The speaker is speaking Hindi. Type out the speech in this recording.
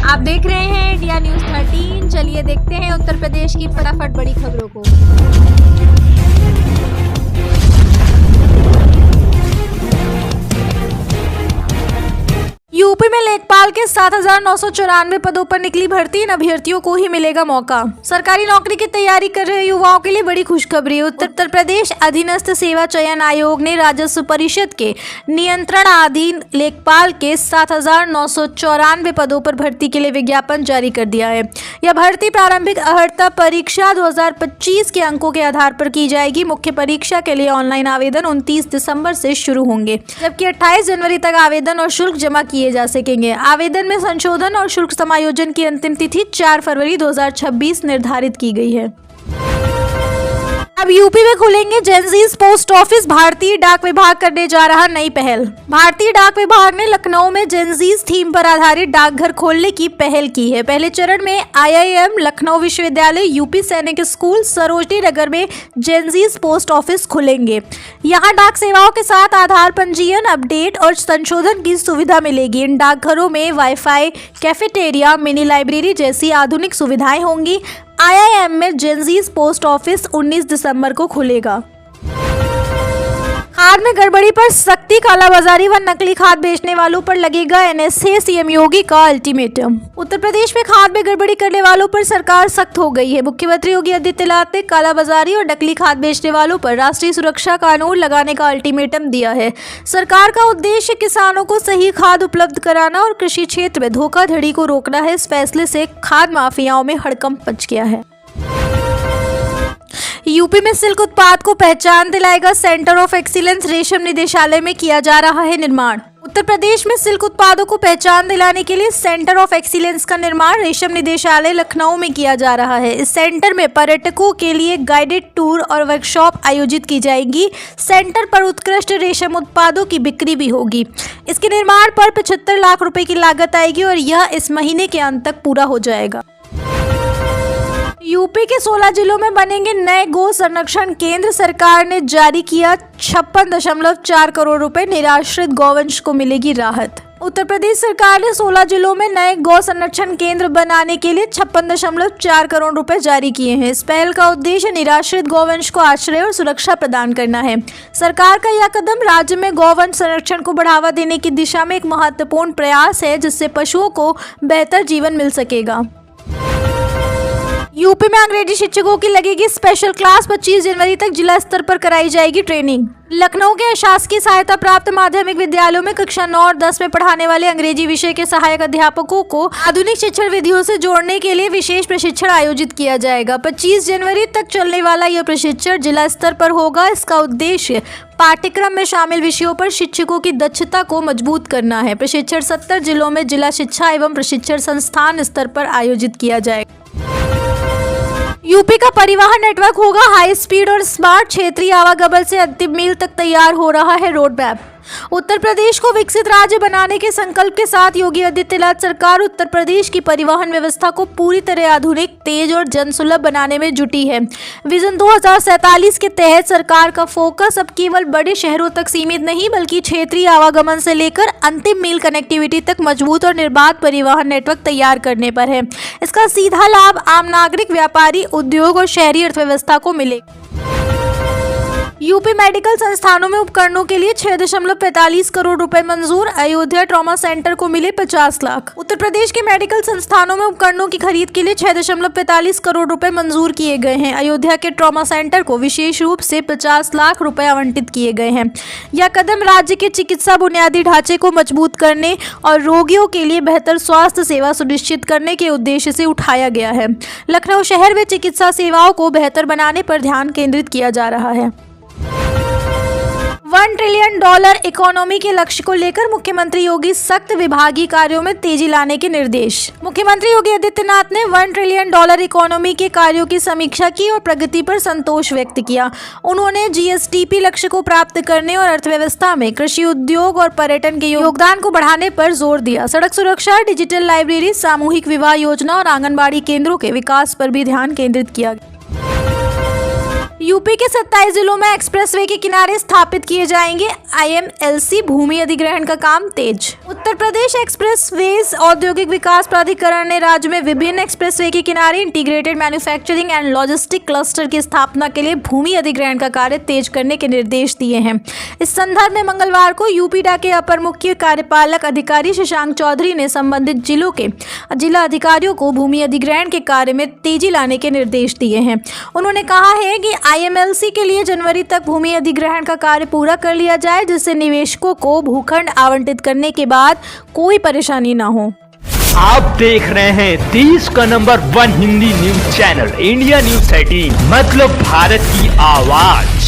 आप देख रहे हैं इंडिया न्यूज 13। चलिए देखते हैं उत्तर प्रदेश की फटाफट बड़ी खबरों को। यूपी में लेखपाल के 7,994 पदों पर निकली भर्ती। इन अभ्यर्थियों को ही मिलेगा मौका। सरकारी नौकरी की तैयारी कर रहे युवाओं के लिए बड़ी खुशखबरी। उत्तर प्रदेश अधीनस्थ सेवा चयन आयोग ने राजस्व परिषद के नियंत्रणाधीन लेखपाल के 7,994 पदों पर भर्ती के लिए विज्ञापन जारी कर दिया है। यह भर्ती प्रारंभिक अर्हता परीक्षा 2025 के अंकों के आधार पर की जाएगी। मुख्य परीक्षा के लिए ऑनलाइन आवेदन 29 दिसंबर से शुरू होंगे, जबकि 28 जनवरी तक आवेदन और शुल्क जमा किए जा सकेंगे। आवेदन में संशोधन और शुल्क समायोजन की अंतिम तिथि 4 फरवरी 2026 निर्धारित की गई है। अब यूपी में खुलेंगे जेनजीज पोस्ट ऑफिस। भारतीय डाक विभाग करने जा रहा नई पहल। भारतीय डाक विभाग ने लखनऊ में जेनजीज थीम पर आधारित डाकघर खोलने की पहल की है। पहले चरण में IIM लखनऊ विश्वविद्यालय, यूपी सैनिक स्कूल, सरोजनी नगर में जेनजीज पोस्ट ऑफिस खुलेंगे। यहाँ डाक सेवाओं के साथ आधार पंजीयन, अपडेट और संशोधन की सुविधा मिलेगी। इन डाकघरों में वाईफाई, कैफेटेरिया, मिनी लाइब्रेरी जैसी आधुनिक सुविधाएं होंगी। IIM में जेनजीज पोस्ट ऑफिस 19 दिसंबर को खुलेगा। खाद में गड़बड़ी पर सख्ती, कालाबाजारी व नकली खाद बेचने वालों पर लगेगा NSA। CM योगी का अल्टीमेटम। उत्तर प्रदेश में खाद में गड़बड़ी करने वालों पर सरकार सख्त हो गई है। मुख्यमंत्री योगी आदित्यनाथ ने कालाबाजारी और नकली खाद बेचने वालों पर राष्ट्रीय सुरक्षा कानून लगाने का अल्टीमेटम दिया है। सरकार का उद्देश्य किसानों को सही खाद उपलब्ध कराना और कृषि क्षेत्र में धोखाधड़ी को रोकना है। इस फैसले से खाद माफियाओं में हड़कंप मच गया है। यूपी में सिल्क उत्पाद को पहचान दिलाएगा सेंटर ऑफ एक्सीलेंस। रेशम निदेशालय में किया जा रहा है निर्माण। उत्तर प्रदेश में सिल्क उत्पादों को पहचान दिलाने के लिए सेंटर ऑफ एक्सीलेंस का निर्माण रेशम निदेशालय लखनऊ में किया जा रहा है। इस सेंटर में पर्यटकों के लिए गाइडेड टूर और वर्कशॉप आयोजित की जाएगी। सेंटर पर उत्कृष्ट रेशम उत्पादों की बिक्री भी होगी। इसके निर्माण पर 75 लाख रुपए की लागत आएगी और यह इस महीने के अंत तक पूरा हो जाएगा। यूपी के 16 जिलों में बनेंगे नए गो संरक्षण केंद्र। सरकार ने जारी किया 56.4 करोड़ रुपए। निराश्रित गौवंश को मिलेगी राहत। उत्तर प्रदेश सरकार ने 16 जिलों में नए गौ संरक्षण केंद्र बनाने के लिए 56.4 करोड़ रुपए जारी किए हैं। इस पहल का उद्देश्य निराश्रित गौवंश को आश्रय और सुरक्षा प्रदान करना है। सरकार का यह कदम राज्य में गौवंश संरक्षण को बढ़ावा देने की दिशा में एक महत्वपूर्ण प्रयास है, जिससे पशुओं को बेहतर जीवन मिल सकेगा। यूपी में अंग्रेजी शिक्षकों की लगेगी स्पेशल क्लास। 25 जनवरी तक जिला स्तर पर कराई जाएगी ट्रेनिंग। लखनऊ के अशासकीय सहायता प्राप्त माध्यमिक विद्यालयों में कक्षा 9 और 10 में पढ़ाने वाले अंग्रेजी विषय के सहायक अध्यापकों को आधुनिक शिक्षण विधियों से जोड़ने के लिए विशेष प्रशिक्षण आयोजित किया जाएगा। 25 जनवरी तक चलने वाला यह प्रशिक्षण जिला स्तर पर होगा। इसका उद्देश्य पाठ्यक्रम में शामिल विषयों पर शिक्षकों की दक्षता को मजबूत करना है। प्रशिक्षण 70 जिलों में जिला शिक्षा एवं प्रशिक्षण संस्थान स्तर पर आयोजित किया जाएगा। यूपी का परिवहन नेटवर्क होगा हाई स्पीड और स्मार्ट। क्षेत्रीय आवागमन से अंतिम मील तक तैयार हो रहा है रोड मैप। उत्तर प्रदेश को विकसित राज्य बनाने के संकल्प के साथ योगी आदित्यनाथ सरकार उत्तर प्रदेश की परिवहन व्यवस्था को पूरी तरह आधुनिक, तेज और जनसुलभ बनाने में जुटी है। विजन 2047 के तहत सरकार का फोकस अब केवल बड़े शहरों तक सीमित नहीं, बल्कि क्षेत्रीय आवागमन से लेकर अंतिम मील कनेक्टिविटी तक मजबूत और निर्बाध परिवहन नेटवर्क तैयार करने पर है। इसका सीधा लाभ आम नागरिक, व्यापारी, उद्योग और शहरी अर्थव्यवस्था को मिलेगा। यूपी मेडिकल संस्थानों में उपकरणों के लिए 6.45 करोड़ रुपए मंजूर। अयोध्या ट्रॉमा सेंटर को मिले 50 लाख। उत्तर प्रदेश के मेडिकल संस्थानों में उपकरणों की खरीद के लिए 6.45 करोड़ रुपए मंजूर किए गए हैं। अयोध्या के ट्रॉमा सेंटर को विशेष रूप से 50 लाख रुपए आवंटित किए गए हैं। यह कदम राज्य के चिकित्सा बुनियादी ढांचे को मजबूत करने और रोगियों के लिए बेहतर स्वास्थ्य सेवा सुनिश्चित करने के उद्देश्य से उठाया गया है। लखनऊ शहर में चिकित्सा सेवाओं को बेहतर बनाने पर ध्यान केंद्रित किया जा रहा है। $1 ट्रिलियन इकोनॉमी के लक्ष्य को लेकर मुख्यमंत्री योगी सख्त विभागीय कार्यों में तेजी लाने के निर्देश। मुख्यमंत्री योगी आदित्यनाथ ने $1 ट्रिलियन इकोनॉमी के कार्यों की समीक्षा की और प्रगति पर संतोष व्यक्त किया। उन्होंने GSDP लक्ष्य को प्राप्त करने और अर्थव्यवस्था में कृषि, उद्योग और पर्यटन के योगदान को बढ़ाने पर जोर दिया। सड़क सुरक्षा, डिजिटल लाइब्रेरी, सामूहिक विवाह योजना और आंगनबाड़ी केंद्रों के विकास पर भी ध्यान केंद्रित किया गया। यूपी के 27 जिलों में एक्सप्रेसवे के किनारे स्थापित किए जाएंगे IMLC भूमि अधिग्रहण का काम तेज। उत्तर प्रदेश एक्सप्रेसवेज औद्योगिक विकास प्राधिकरण ने राज्य में विभिन्न एक्सप्रेसवे के किनारे integrated manufacturing and logistic cluster की स्थापना के लिए भूमि अधिग्रहण का कार्य तेज करने के निर्देश दिए हैं। इस संदर्भ में मंगलवार को यूपीडा के अपर मुख्य कार्यपालक अधिकारी शशांक चौधरी ने संबंधित जिलों के जिला अधिकारियों को भूमि अधिग्रहण के कार्य में तेजी लाने के निर्देश दिए हैं। उन्होंने कहा है कि IMLC के लिए जनवरी तक भूमि अधिग्रहण का कार्य पूरा कर लिया जाए, जिससे निवेशकों को भूखंड आवंटित करने के बाद कोई परेशानी न हो। आप देख रहे हैं देश का number 1 Hindi news channel India news 13, मतलब भारत की आवाज।